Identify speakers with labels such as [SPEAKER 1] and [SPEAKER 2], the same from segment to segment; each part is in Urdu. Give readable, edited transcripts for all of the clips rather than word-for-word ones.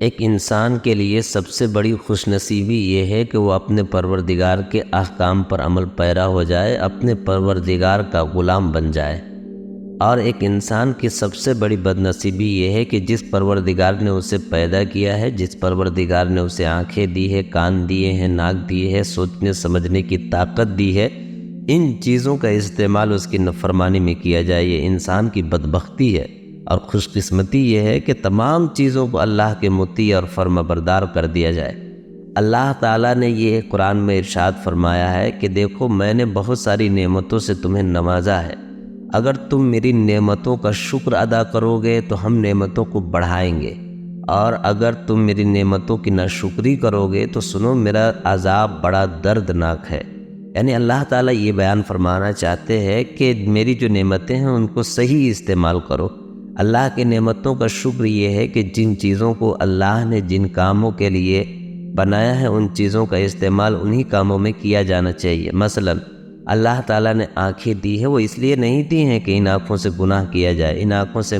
[SPEAKER 1] ایک انسان کے لیے سب سے بڑی خوش نصیبی یہ ہے کہ وہ اپنے پروردگار کے احکام پر عمل پیرا ہو جائے، اپنے پروردگار کا غلام بن جائے۔ اور ایک انسان کی سب سے بڑی بد نصیبی یہ ہے کہ جس پروردگار نے اسے پیدا کیا ہے، جس پروردگار نے اسے آنکھیں دی ہے، کان دیے ہیں، ناک دیے ہے، سوچنے سمجھنے کی طاقت دی ہے، ان چیزوں کا استعمال اس کی نافرمانی میں کیا جائے، یہ انسان کی بدبختی ہے۔ اور خوش قسمتی یہ ہے کہ تمام چیزوں کو اللہ کے مطیع اور فرما بردار کر دیا جائے۔ اللہ تعالیٰ نے یہ قرآن میں ارشاد فرمایا ہے کہ دیکھو میں نے بہت ساری نعمتوں سے تمہیں نوازا ہے، اگر تم میری نعمتوں کا شکر ادا کرو گے تو ہم نعمتوں کو بڑھائیں گے، اور اگر تم میری نعمتوں کی ناشکری کرو گے تو سنو میرا عذاب بڑا دردناک ہے۔ یعنی اللہ تعالیٰ یہ بیان فرمانا چاہتے ہیں کہ میری جو نعمتیں ہیں ان کو صحیح استعمال کرو۔ اللہ کی نعمتوں کا شکر یہ ہے کہ جن چیزوں کو اللہ نے جن کاموں کے لیے بنایا ہے ان چیزوں کا استعمال انہی کاموں میں کیا جانا چاہیے۔ مثلا اللہ تعالیٰ نے آنکھیں دی ہے، وہ اس لیے نہیں دی ہیں کہ ان آنکھوں سے گناہ کیا جائے، ان آنکھوں سے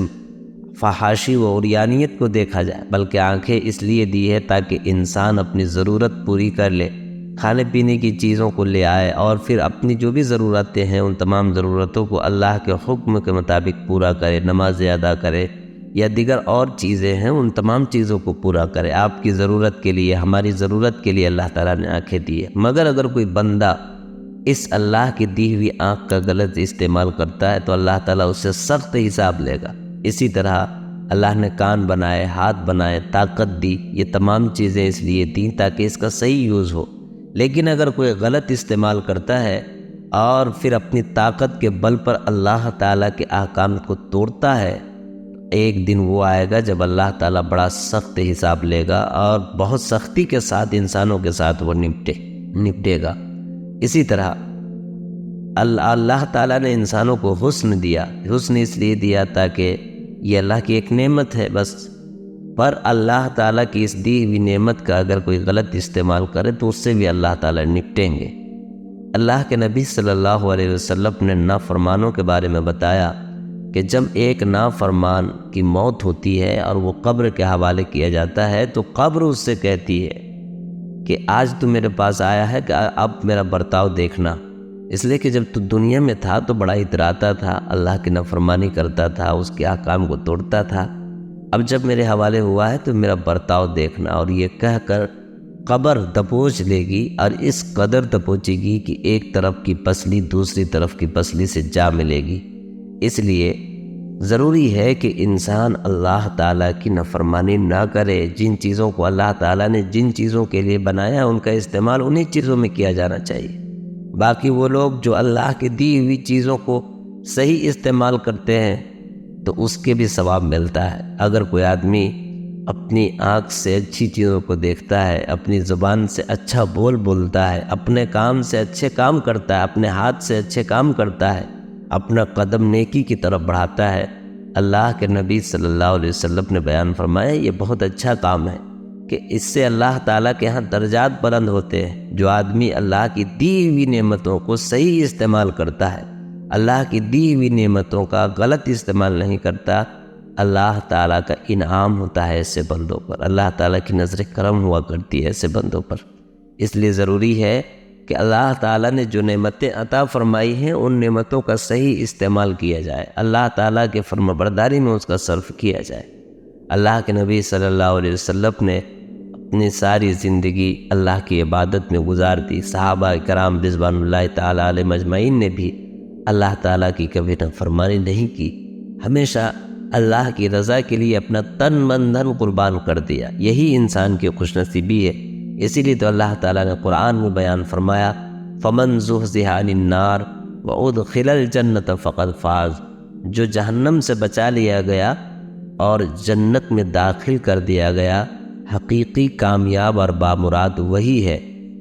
[SPEAKER 1] فحاشی و عریانیت کو دیکھا جائے، بلکہ آنکھیں اس لیے دی ہے تاکہ انسان اپنی ضرورت پوری کر لے، کھانے پینے کی چیزوں کو لے آئے، اور پھر اپنی جو بھی ضرورتیں ہیں ان تمام ضرورتوں کو اللہ کے حکم کے مطابق پورا کرے، نمازیں ادا کرے یا دیگر اور چیزیں ہیں ان تمام چیزوں کو پورا کرے۔ آپ کی ضرورت کے لیے، ہماری ضرورت کے لیے اللہ تعالیٰ نے آنکھیں دی ہے، مگر اگر کوئی بندہ اس اللہ کی دی ہوئی آنکھ کا غلط استعمال کرتا ہے تو اللہ تعالیٰ اس سے سخت حساب لے گا۔ اسی طرح اللہ نے کان بنائے، ہاتھ بنائے، طاقت دی، یہ تمام چیزیں اس لیے دیں تاکہ اس کا صحیح یوز ہو۔ لیکن اگر کوئی غلط استعمال کرتا ہے اور پھر اپنی طاقت کے بل پر اللہ تعالیٰ کے احکام کو توڑتا ہے، ایک دن وہ آئے گا جب اللہ تعالیٰ بڑا سخت حساب لے گا اور بہت سختی کے ساتھ انسانوں کے ساتھ وہ نپٹے گا۔ اسی طرح اللہ تعالیٰ نے انسانوں کو حسن دیا، حسن اس لیے دیا تاکہ یہ اللہ کی ایک نعمت ہے بس، پر اللہ تعالیٰ کی اس دی ہوئی نعمت کا اگر کوئی غلط استعمال کرے تو اس سے بھی اللہ تعالیٰ نپٹیں گے۔ اللہ کے نبی صلی اللہ علیہ وسلم نے نافرمانوں کے بارے میں بتایا کہ جب ایک نافرمان کی موت ہوتی ہے اور وہ قبر کے حوالے کیا جاتا ہے تو قبر اس سے کہتی ہے کہ آج تو میرے پاس آیا ہے کہ اب میرا برتاؤ دیکھنا، اس لیے کہ جب تو دنیا میں تھا تو بڑا اتراتا تھا، اللہ کی نافرمانی کرتا تھا، اس کے احکام کو توڑتا تھا، اب جب میرے حوالے ہوا ہے تو میرا برتاؤ دیکھنا۔ اور یہ کہہ کر قبر دبوچ لے گی، اور اس قدر دبوچے گی کہ ایک طرف کی پسلی دوسری طرف کی پسلی سے جا ملے گی۔ اس لیے ضروری ہے کہ انسان اللہ تعالیٰ کی نافرمانی نہ کرے، جن چیزوں کو اللہ تعالیٰ نے جن چیزوں کے لیے بنایا ان کا استعمال انہی چیزوں میں کیا جانا چاہیے۔ باقی وہ لوگ جو اللہ کی دی ہوئی چیزوں کو صحیح استعمال کرتے ہیں تو اس کے بھی ثواب ملتا ہے۔ اگر کوئی آدمی اپنی آنکھ سے اچھی چیزوں کو دیکھتا ہے، اپنی زبان سے اچھا بولتا ہے، اپنے کام سے اچھے کام کرتا ہے، اپنے ہاتھ سے اچھے کام کرتا ہے، اپنا قدم نیکی کی طرف بڑھاتا ہے، اللہ کے نبی صلی اللہ علیہ وسلم نے بیان فرمایا یہ بہت اچھا کام ہے کہ اس سے اللہ تعالیٰ کے ہاں درجات بلند ہوتے ہیں۔ جو آدمی اللہ کی دی ہوئی نعمتوں کو صحیح استعمال کرتا ہے، اللہ کی دی ہوئی نعمتوں کا غلط استعمال نہیں کرتا، اللہ تعالیٰ کا انعام ہوتا ہے ایسے بندوں پر، اللہ تعالیٰ کی نظر کرم ہوا کرتی ہے ایسے بندوں پر۔ اس لیے ضروری ہے کہ اللہ تعالیٰ نے جو نعمتیں عطا فرمائی ہیں ان نعمتوں کا صحیح استعمال کیا جائے، اللہ تعالیٰ کے فرما برداری میں اس کا صرف کیا جائے۔ اللہ کے نبی صلی اللہ علیہ وسلم نے اپنی ساری زندگی اللہ کی عبادت میں گزار دی، صحابہ کرام رضوان اللہ تعالیٰ علیہ مجمعین نے بھی اللہ تعالیٰ کی کبھی نافرمانی نہیں کی، ہمیشہ اللہ کی رضا کے لیے اپنا تن من دھن قربان کر دیا۔ یہی انسان کی خوش نصیبی ہے۔ اسی لیے تو اللہ تعالیٰ نے قرآن میں بیان فرمایا فَمَنْ زُحْزِحَ عَنِ النَّارِ وَأُدْخِلَ الْجَنَّةَ فَقَدْ فَازَ، جو جہنم سے بچا لیا گیا اور جنت میں داخل کر دیا گیا، حقیقی کامیاب اور بامراد وہی ہے۔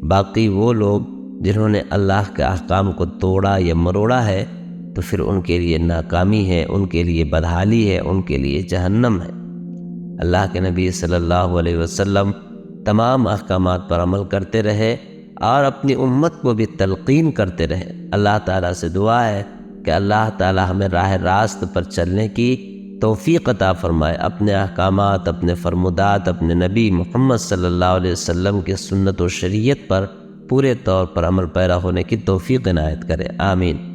[SPEAKER 1] باقی وہ لوگ جنہوں نے اللہ کے احکام کو توڑا یا مروڑا ہے تو پھر ان کے لیے ناکامی ہے، ان کے لیے بدحالی ہے، ان کے لیے جہنم ہے۔ اللہ کے نبی صلی اللہ علیہ وسلم تمام احکامات پر عمل کرتے رہے اور اپنی امت کو بھی تلقین کرتے رہے۔ اللہ تعالیٰ سے دعا ہے کہ اللہ تعالیٰ ہمیں راہ راست پر چلنے کی توفیق عطا فرمائے، اپنے احکامات، اپنے فرمودات، اپنے نبی محمد صلی اللہ علیہ وسلم کے سنت و شریعت پر پورے طور پر عمل پیرا ہونے کی توفیق عنایت کرے، آمین۔